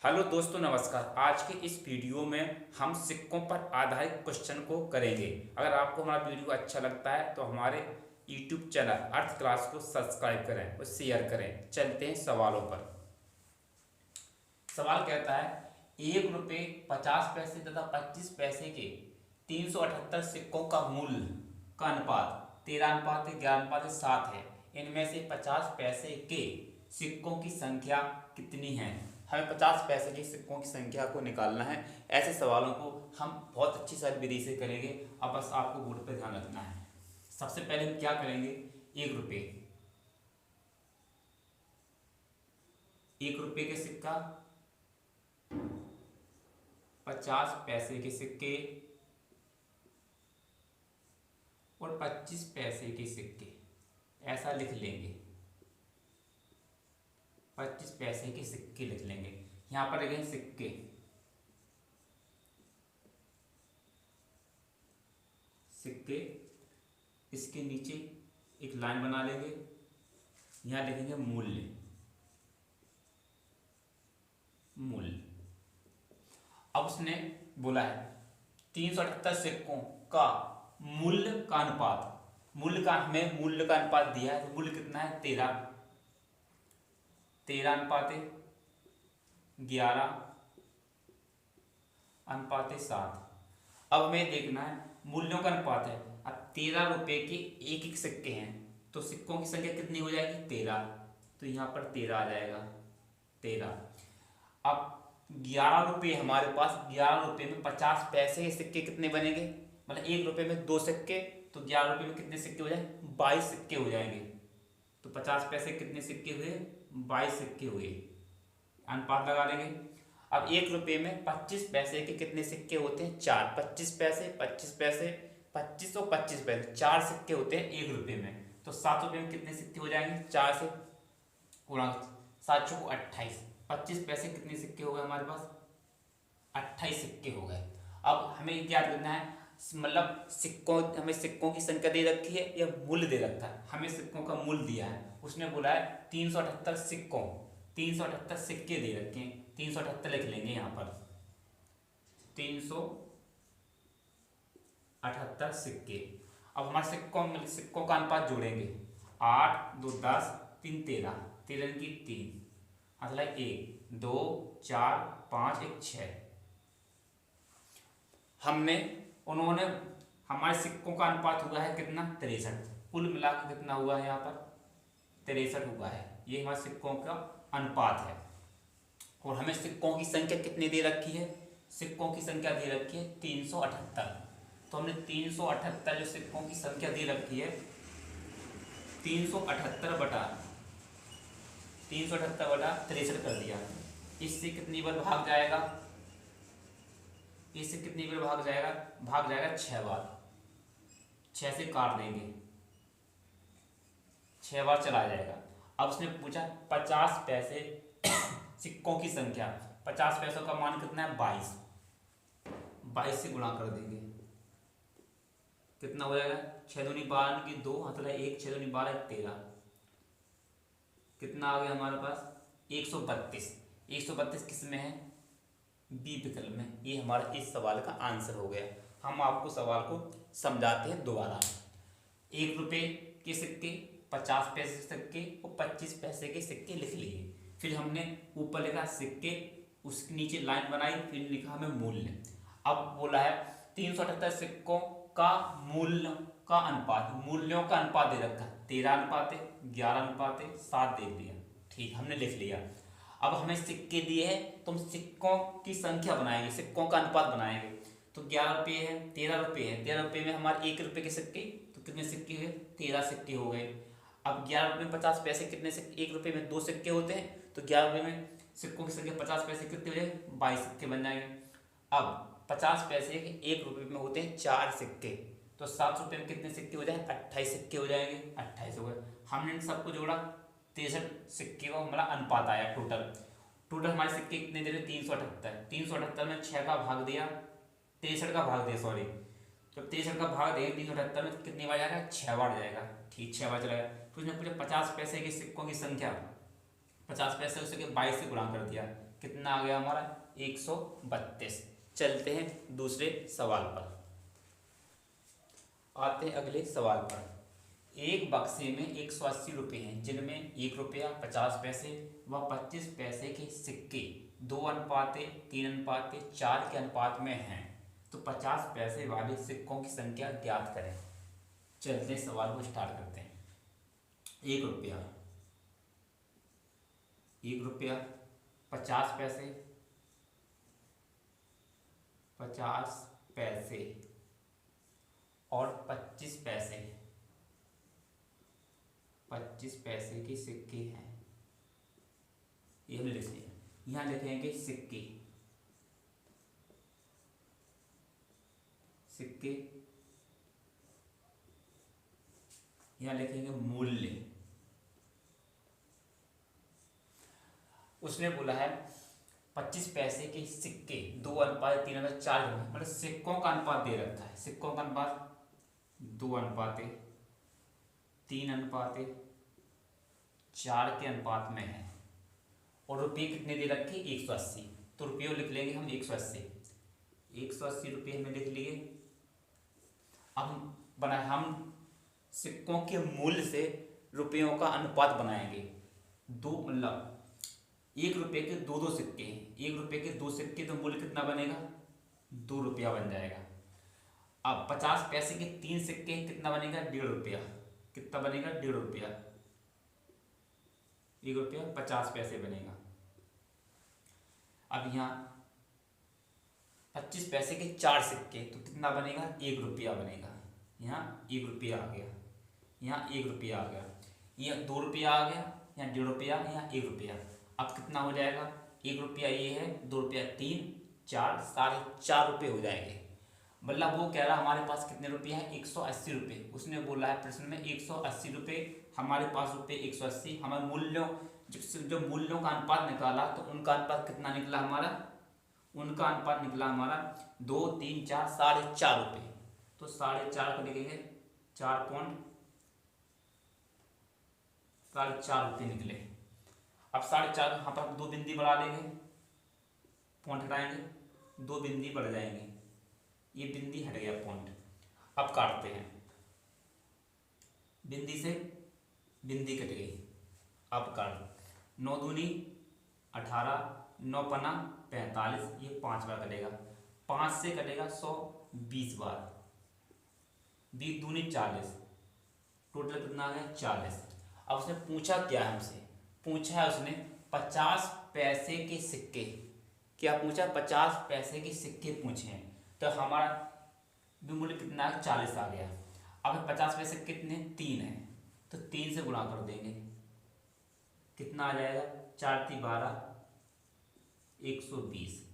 Hello दोस्तों, नमस्कार। आज के इस वीडियो में हम सिक्कों पर आधारित क्वेश्चन को करेंगे। अगर आपको हमारा वीडियो अच्छा लगता है तो हमारे यूट्यूब चैनल अर्थ क्लास को सब्सक्राइब करें और शेयर करें। चलते हैं सवालों पर। सवाल कहता है 1 रुपये 50 पैसे तथा 25 पैसे के 378 सिक्कों का मूल्य का अनुपात 13:11:7 है। इनमें से 50 पैसे के सिक्कों की संख्या कितनी है? हमें 50 पैसे के सिक्कों की संख्या को निकालना है। ऐसे सवालों को हम बहुत अच्छी सारी विधि से करेंगे। अब बस आपको बोर्ड पर ध्यान रखना है। सबसे पहले हम क्या करेंगे? 1 रुपये, 1 रुपये के सिक्का, 50 पैसे के सिक्के और 25 पैसे के सिक्के, ऐसा लिख लेंगे। 25 पैसे के सिक्के लिख लेंगे। यहां पर लिखेंगे सिक्के, सिक्के। इसके नीचे एक लाइन बना लेंगे। यहां लिखेंगे मूल्य, मूल्य। अब उसने बोला है 378 सिक्कों का मूल्य का अनुपात। मूल्य का हमें मूल्य का अनुपात दिया है, तो मूल्य कितना है? 13:11:7। अब हमें देखना है मूल्यों का अनुपात है। अब 13 रुपये के एक एक सिक्के हैं, तो सिक्कों की संख्या कितनी हो जाएगी? 13। तो यहाँ पर 13 आ जाएगा, 13। अब 11 रुपये हमारे पास, 11 रुपये में 50 पैसे के सिक्के कितने बनेंगे? मतलब 1 रुपये में 2 सिक्के, तो 11 रुपये में कितने सिक्के हो जाए? 22 सिक्के हो जाएंगे। तो 50 पैसे कितने सिक्के हुए? 22 सिक्के हुए। अनुपात लगा लेंगे। अब 1 रुपये में 25 पैसे के कितने सिक्के होते हैं? 4। 25 पैसे, 25 पैसे, 25 और 25 पैसे, 4 सिक्के होते हैं 1 रुपये में। तो 7 रुपये में कितने सिक्के हो जाएंगे? 4 से गुणा, 7 चौको 28। 25 पैसे कितने सिक्के हो गए हमारे पास? 28 सिक्के हो गए। अब हमें क्या करना है? मतलब सिक्कों, हमें सिक्कों की संख्या दे रखी है या मूल्य दे रखा है? हमें सिक्कों का मूल्य दिया है। उसने बोला है 378 सिक्कों, 378 सिक्के दे रखे हैं। 378 लिख लेंगे यहाँ पर, 378 सिक्के। अब हमारे सिक्कों का अनुपात जोड़ेंगे। 8 2 10, 3 13, 13 की 3, मतलब 1 2 4 5 1 6। उन्होंने हमारे सिक्कों का अनुपात हुआ है कितना? 63। कुल मिलाकर कितना हुआ है यहाँ पर? 63 हुआ है। ये हमारे सिक्कों का अनुपात है। और हमें सिक्कों की संख्या कितनी दे रखी है? सिक्कों की संख्या दे रखी है 378। तो हमने 378 जो सिक्कों की संख्या दे रखी है, 378 बटा 63 कर दिया। इससे कितनी बार भाग जाएगा? इससे कितनी बार भाग जाएगा? भाग जाएगा 6 बार। 6 से काट देंगे, 6 बार चला जाएगा। अब उसने पूछा 50 पैसे सिक्कों की संख्या। 50 पैसों का मान कितना है? 22। 22 से गुणा कर देंगे, कितना हो जाएगा? 6 दूनी 12 की 2, मतलब 1, 6 दूनी 12, 13। कितना आ गया हमारे पास? 132। 132 किस में है? बी विकल्प में। ये हमारा इस सवाल का आंसर हो गया। हम आपको सवाल को समझाते हैं दोबारा। 1 रुपये के सिक्के, 50 पैसे के सिक्के और 25 पैसे के सिक्के लिख लिए। फिर हमने ऊपर लिखा सिक्के, उसके नीचे लाइन बनाई, फिर लिखा हमें मूल्य। अब बोला है 378 सिक्कों का मूल्य का अनुपात, मूल्यों का अनुपात दे रखा है 13:11:7 दे दिया। ठीक, हमने लिख लिया। अब हमें सिक्के दिए हैं, तो हम सिक्कों की संख्या बनाएंगे, सिक्कों का अनुपात बनाएंगे। तो 11 रुपये है, 13 रुपये है। 13 रुपये में हमारे 1 रुपये के सिक्के, तो कितने सिक्के हुए? 13 सिक्के हो गए। अब 11 रुपये में 50 पैसे कितने सिक्के? 1 रुपये में 2 सिक्के होते हैं, तो 11 रुपये में सिक्कों की संख्या 50 पैसे कितने हो जाएंगे? 22 सिक्के बन जाएंगे। अब 50 पैसे के 1 रुपये में होते हैं 4 सिक्के, तो 7 रुपये में कितने सिक्के हो जाएंगे? 28 सिक्के हो जाएंगे। 28 हो गए। हमने इन सबको जोड़ा, 63 सिक्के का हमारा अनुपात आया। टोटल हमारे सिक्के कितने दे रहे? 378। 378 में 6 का भाग दिया, 63 का भाग दिया, सॉरी। तो 63 का भाग देंगे 378 में, कितनी बार जाएगा? 6 बार जाएगा। ठीक, 6 बार चला गया। तो उसने पूछा 50 पैसे के सिक्कों की संख्या। 50 पैसे उसके 22 से गुणा कर दिया, कितना आ गया हमारा 132। चलते हैं दूसरे सवाल पर, आते हैं अगले सवाल पर। एक बक्से में 180 रुपये हैं, जिनमें 1 रुपया 50 पैसे व 25 पैसे के सिक्के 2:3:4 के अनुपात में हैं, तो 50 पैसे वाले सिक्कों की संख्या ज्ञात करें। चलते सवाल को स्टार्ट करते हैं। 1 रुपया, 1 रुपया 50 पैसे, 50 पैसे और 25 पैसे, 25 पैसे के सिक्के हैं। ये हम लिखते हैं, यहाँ लिखेंगे सिक्के, सिक्के, यहाँ लिखेंगे मूल्य। उसने बोला है 25 पैसे के सिक्के 2:3:4, मतलब सिक्कों का अनुपात दे रखा है, सिक्कों का अनुपात 2:3:4 के अनुपात में है, और रुपये कितने दे रखे 180, तो रुपये लिख लेंगे हम 180 रुपये हमें लिख लिए। अब हम सिक्कों के मूल्य से रुपयों का अनुपात बनाएंगे। मतलब 1 रुपये के 2 सिक्के हैं, 1 रुपये के 2 सिक्के, तो मूल्य कितना बनेगा 2 रुपया बन जाएगा। अब 50 पैसे के 3 सिक्के कितना बनेगा 1.5 रुपया, कितना बनेगा 1.5 रुपया, 1 रुपया 50 पैसे बनेगा। अब यहाँ 25 पैसे के 4 सिक्के, तो कितना बनेगा 1 रुपया बनेगा। यहाँ 1 रुपया आ गया, यहाँ 1 रुपया आ गया, यहाँ 2 रुपया आ गया, यहाँ 1.5 रुपया, यहाँ 1 रुपया। अब कितना हो जाएगा 1 रुपया ये है, 2 रुपया 3, 4, 4.5 रुपये हो जाएंगे। मतलब वो कह रहा हमारे पास कितने रुपये हैं 180 रुपये। उसने बोला है प्रश्न में 180 रुपये, हमारे पास रुपये 180। हमारे मूल्यों जो मूल्यों का अनुपात निकाला, तो उनका अनुपात कितना निकला हमारा, उनका अनुपात निकला हमारा 2, 3, 4, 4.5 रुपये। तो 4.5 को लिखेंगे 4.4 रुपये निकले। अब 4.5 यहाँ पर 2 बिंदी बढ़ा लेंगे, पॉइंट हटाएंगे, 2 बिंदी बढ़ जाएंगे, ये बिंदी हट गया पॉइंट। अब काटते हैं, बिंदी से बिंदी कट गई। अब काट, 9 दूनी 18, 9 पन्ना 45, ये 5 बार कटेगा, 5 से कटेगा 100, 20 बार, 20 दूनी 40, टोटल कितना आ गया 40। अब उसने पूछा क्या हमसे, पूछा है उसने 50 पैसे के सिक्के, क्या पूछा 50 पैसे के सिक्के पूछे हैं, तो हमारा भी मूल्य कितना है 40 आ गया। अब 50 पैसे कितने 3 है, तो 3 से गुणा कर देंगे, कितना आ जाएगा 4 × 12, 120।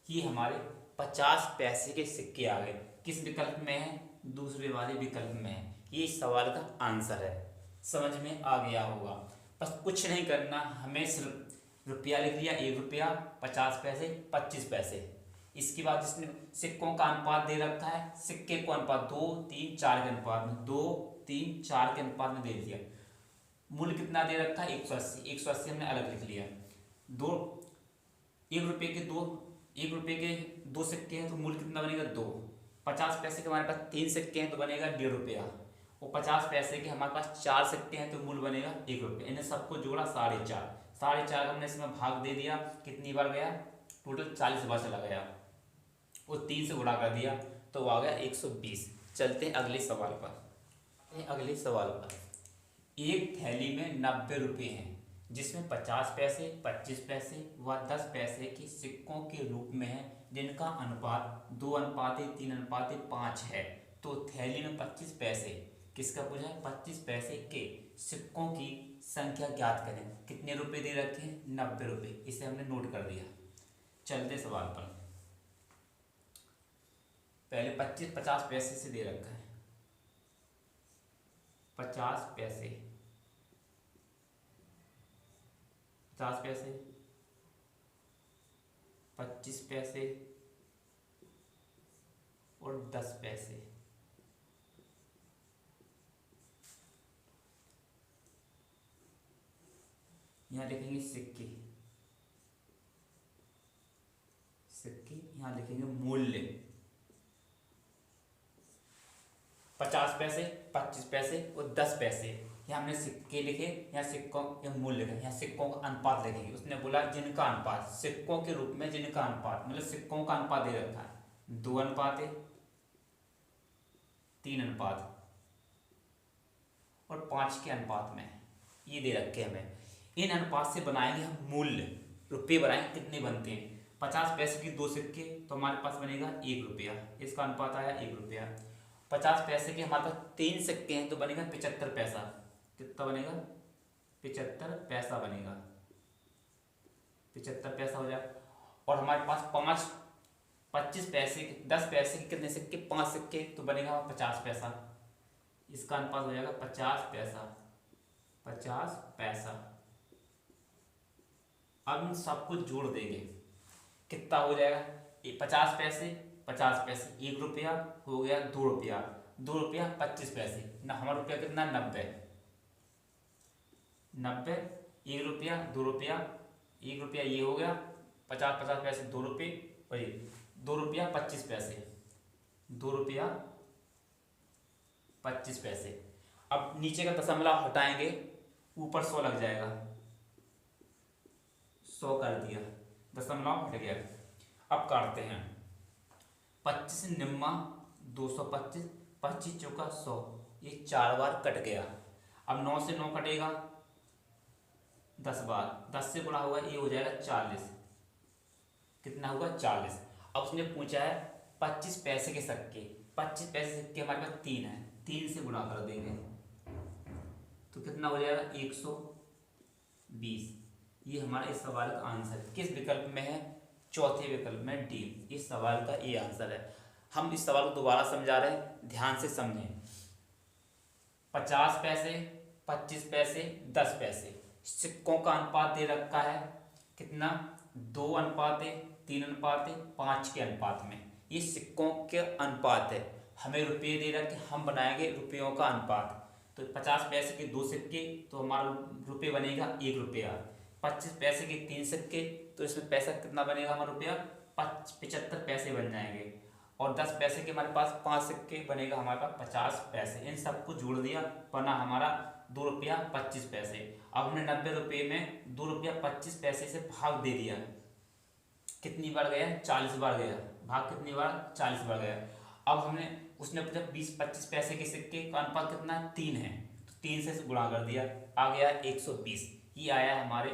ये हमारे 50 पैसे के सिक्के आ गए। किस विकल्प में है, दूसरे वाले विकल्प में है। ये इस सवाल का आंसर है, समझ में आ गया होगा। बस कुछ नहीं करना, हमें सिर्फ रुपया लिख लिया, 1 रुपया 50 पैसे 25 पैसे। इसके बाद इसने सिक्कों का अनुपात दे रखा है, सिक्के को अनुपात 2, 3, 4 के अनुपात में, 2, 3, 4 के अनुपात में दे दिया। मूल्य कितना दे रखा है 180, 180 हमने अलग लिख लिया। 1 रुपये के 2 सिक्के हैं, तो मूल्य कितना बनेगा 2। 50 पैसे के हमारे पास 3 सिक्के हैं, तो बनेगा 1.5 रुपया, और 50 पैसे के हमारे पास 4 सिक्के हैं, तो मूल्य बनेगा 1 रुपया। इन्हें सबको जोड़ा 4.5, 4.5 हमने इसमें भाग दे दिया, कितनी बार गया टोटल 40 बार चला गया, और 3 से गुणा कर दिया, तो आ गया 120। चलते हैं अगले सवाल पर। अगले सवाल पर, एक थैली में 90 रुपये हैं, जिसमें 50 पैसे 25 पैसे व 10 पैसे के सिक्कों के रूप में है, जिनका अनुपात 2:3:5 है। तो थैली में 25 पैसे, किसका पूछा है 25 पैसे के सिक्कों की संख्या ज्ञात करें। कितने रुपए दे रखे हैं 90 रुपये, इसे हमने नोट कर दिया। चलते सवाल पर, पहले 50 पैसे से दे रखा है, 50 पैसे 50 पैसे 25 पैसे और 10 पैसे। यहाँ लिखेंगे सिक्के, सिक्के, यहाँ लिखेंगे मूल्य 50 पैसे, 25 पैसे और 10 पैसे। यहाँ हमने सिक्के लिखे, यहाँ सिक्कों या मूल्य लिखा, यहाँ सिक्कों का अनुपात लिखेंगे। उसने बोला जिनका अनुपात, सिक्कों के रूप में जिनका अनुपात, मतलब सिक्कों का अनुपात दे रखा है 2 अनुपात है, 3 अनुपात और 5 के अनुपात में, ये दे रखे हमें। इन अनुपात से बनाएंगे हम मूल्य, रुपये बनाएंगे कितने बनते हैं। 50 पैसे की 2 सिक्के तो हमारे पास बनेगा 1 रुपया, इसका अनुपात आया 1 रुपया। 50 पैसे के हमारे पास 3 सिक्के हैं तो बनेगा 75 पैसा। कितना बनेगा? 75 पैसा बनेगा, 75 पैसा हो जाए। और हमारे पास 25 पैसे, 10 पैसे के कितने सिक्के? 5 सिक्के तो बनेगा 50 पैसा। इसका अनुपात हो जाएगा 50 पैसा, 50 पैसा। अब इन सबको जोड़ देंगे, कितना हो जाएगा? 50 पैसे, 50 पैसे 1 रुपया हो गया 2 रुपया, 2 रुपया 25 पैसे ना, हमारा रुपया कितना? 90, 90 1 रुपया 2 रुपया, 1 रुपया ये हो गया, 50 पैसे 2 रुपये, और ये 2 रुपया 25 पैसे, 2 रुपया 25 पैसे। अब नीचे का दशमलव हटाएंगे, ऊपर 100 लग जाएगा, 100 कर दिया, दशमलव हट गया। अब काटते हैं, 25 निम्मा 225, 25 चौका 100, ये 4 बार कट गया। अब 9 से 9 कटेगा 10 बार, 10 से गुणा होगा, ये हो जाएगा 40। कितना हुआ? 40। अब उसने पूछा है 25 पैसे के सिक्के, 25 पैसे सिक्के हमारे पास 3 है, 3 से गुणा कर देंगे तो कितना हो जाएगा? 120। ये हमारा इस सवाल का आंसर किस विकल्प में है? चौथे विकल्प में, डी। इस सवाल का ये आंसर है। हम इस सवाल को दोबारा समझा रहे हैं, ध्यान से समझें। 50 पैसे, 25 पैसे, 10 पैसे, सिक्कों का अनुपात दे रखा है कितना? 2 अनुपात है, 3 अनुपात है, 5 के अनुपात में। ये सिक्कों के अनुपात है। हमें रुपये दे रखे, हम बनाएंगे रुपयों का अनुपात। तो 50 पैसे के 2 सिक्के तो हमारा रुपये बनेगा 1 रुपया। 25 पैसे के 3 सिक्के तो इसमें पैसा कितना बनेगा हमारा? रुपया 75 पैसे बन जाएंगे। और 10 पैसे के हमारे पास 5 सिक्के बनेगा हमारे पास 50 पैसे। इन सबको जोड़ दिया, बना हमारा 2 रुपया 25 पैसे। अब हमने 90 रुपये में 2 रुपया 25 पैसे से भाग दे दिया, कितनी बार गया? 40 बार गया। भाग कितनी बार? 40 बार गया। अब हमने, उसने पूछा 20-25 पैसे के सिक्के का अनुपात कितना है? 3 है, तो 3 से गुणा कर दिया, आ गया 120। ये आया हमारे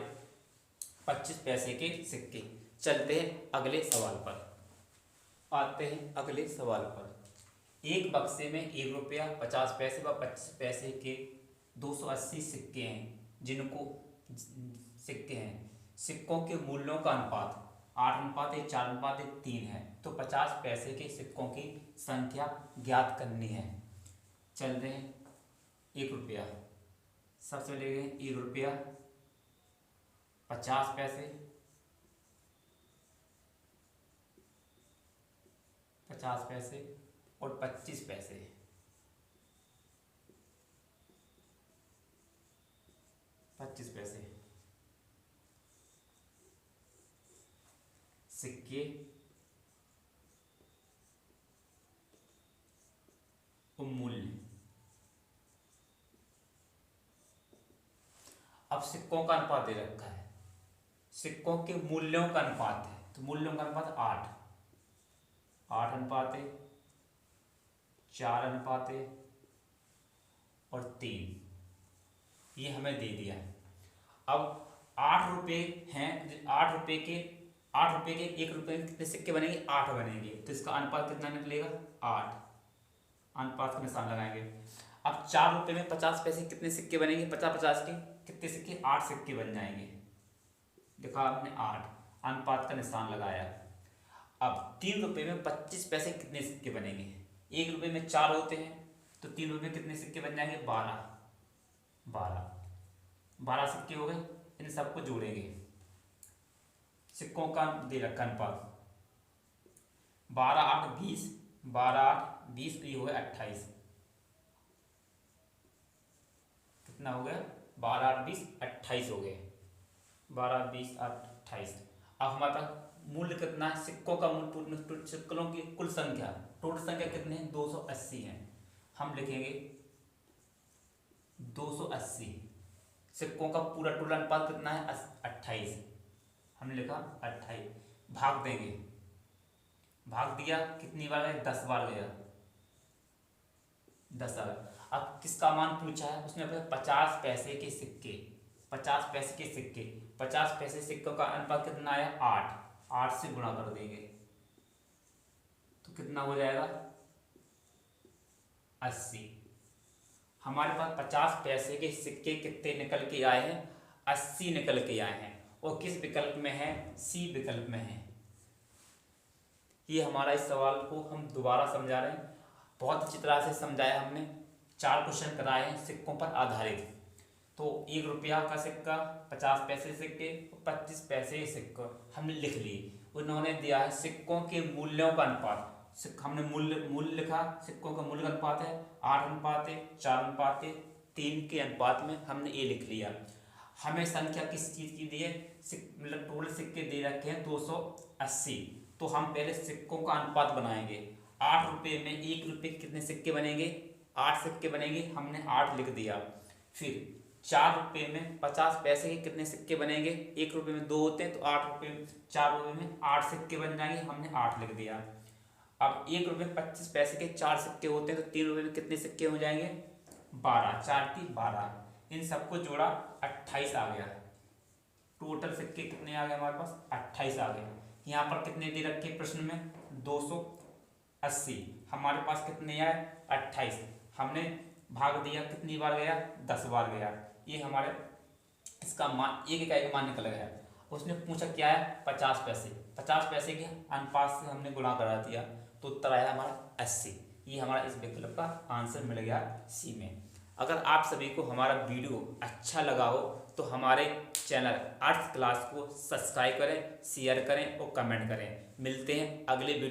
25 पैसे के सिक्के। चलते हैं अगले सवाल पर, आते हैं अगले सवाल पर। एक बक्से में 1 रुपया 50 पैसे व 25 पैसे के 280 सिक्के हैं, जिनको सिक्के हैं, सिक्कों के मूल्यों का अनुपात 8 अनुपात 1, 4 अनुपात 1, 3 है। तो 50 पैसे के सिक्कों की संख्या ज्ञात करनी है। चलते हैं 1 रुपया, सबसे ले गए 1 रुपया, 50 पैसे, 50 पैसे और 25 पैसे। 25 पैसे सिक्के और मूल्य। अब सिक्कों का अनुपात दे रखा है, सिक्कों के मूल्यों का अनुपात है, तो मूल्यों का अनुपात 8 अनुपात है, 4 अनुपात है और 3, ये हमें दे दिया है। अब 8 रुपये हैं, 8 रुपये के 1 रुपये के कितने सिक्के बनेंगे? 8 बनेंगे। तो इसका अनुपात कितना निकलेगा? 8। अनुपात का निशान लगाएंगे। अब 4 रुपये में 50 पैसे कितने सिक्के बनेंगे? 50-50 के कितने सिक्के? 8 सिक्के बन जाएंगे। देखा आपने 8, अनुपात का निशान लगाया। अब 3 रुपये में 25 पैसे कितने सिक्के बनेंगे? 1 रुपये में 4 होते हैं, तो 3 रुपये में कितने सिक्के बन जाएंगे? 12 सिक्के हो गए। इन सबको जोड़ेंगे, सिक्कों का दे रखा अनुपात 12 8 20, 12 8 20, तो ये हो गया 28। कितना हो गया? 12 8 20 28 हो गए, 12 20 28। अब हमारे पास मूल्य कितना है, सिक्कों का मूल्य, सिक्कों की कुल संख्या, टोटल संख्या कितने हैं, 280 हैं। हम लिखेंगे 280। सिक्कों का पूरा टोटल अनुपात कितना है, 28। हमने लिखा 28। भाग देंगे, भाग दिया, कितनी बार गया, 10 बार गया, 10 बार। अब किसका मान पूछा है, उसने 50 पैसे के सिक्के, 50 पैसे के सिक्के, 50 पैसे सिक्कों का अनुपात कितना आया, 8। 8 से गुणा कर देंगे तो कितना हो जाएगा, 80। हमारे पास 50 पैसे के सिक्के कितने निकल के आए हैं, 80 निकल के आए हैं। और किस विकल्प में है, सी विकल्प में है। ये हमारा इस सवाल को हम दोबारा समझा रहे हैं, बहुत अच्छी तरह से समझाया हमने। 4 क्वेश्चन कराए हैं सिक्कों पर आधारित। तो 1 रुपया का सिक्का, 50 पैसे सिक्के, 25 पैसे सिक्का हमने लिख लिए। उन्होंने दिया है सिक्कों के मूल्यों का अनुपात, हमने मूल्य लिखा, सिक्कों का मूल्य का अनुपात है 8:4:3 के अनुपात में हमने ये लिख लिया। हमें संख्या किस चीज़ की दी है, मतलब टोटल सिक्के दे रखे हैं 280। तो हम पहले सिक्कों का अनुपात बनाएंगे। 8 रुपये में 1 रुपये कितने सिक्के बनेंगे, 8 सिक्के बनेंगे, हमने 8 लिख दिया। फिर 4 रुपये में 50 पैसे के कितने सिक्के बनेंगे, 1 रुपये में 2 होते हैं तो 8 रुपये, 4 रुपये में 8 सिक्के बन जाएंगे, हमने 8 लिख दिया। अब 1 रुपये 25 पैसे के 4 सिक्के होते हैं तो 3 रुपये में कितने सिक्के हो जाएंगे, 12, 4 3 12। इन सबको जोड़ा 28 आ गया। टोटल सिक्के कितने आ गए हमारे पास, 28 आ गए। यहाँ पर कितने दे रखे प्रश्न में, 280। हमारे पास कितने आए, 28। हमने भाग दिया, कितनी बार गया, 10 बार गया। ये हमारे इसका मान, एक इकाई का मान निकल गया। उसने पूछा क्या है, 50 पैसे, 50 पैसे के अनुपात से हमने गुणा करा दिया तो उत्तर आया हमारा 80। ये हमारा इस विकल्प का आंसर मिल गया सी में। अगर आप सभी को हमारा वीडियो अच्छा लगा हो तो हमारे चैनल आर्ट्स क्लास को सब्सक्राइब करें, शेयर करें और कमेंट करें। मिलते हैं अगले वीडियो।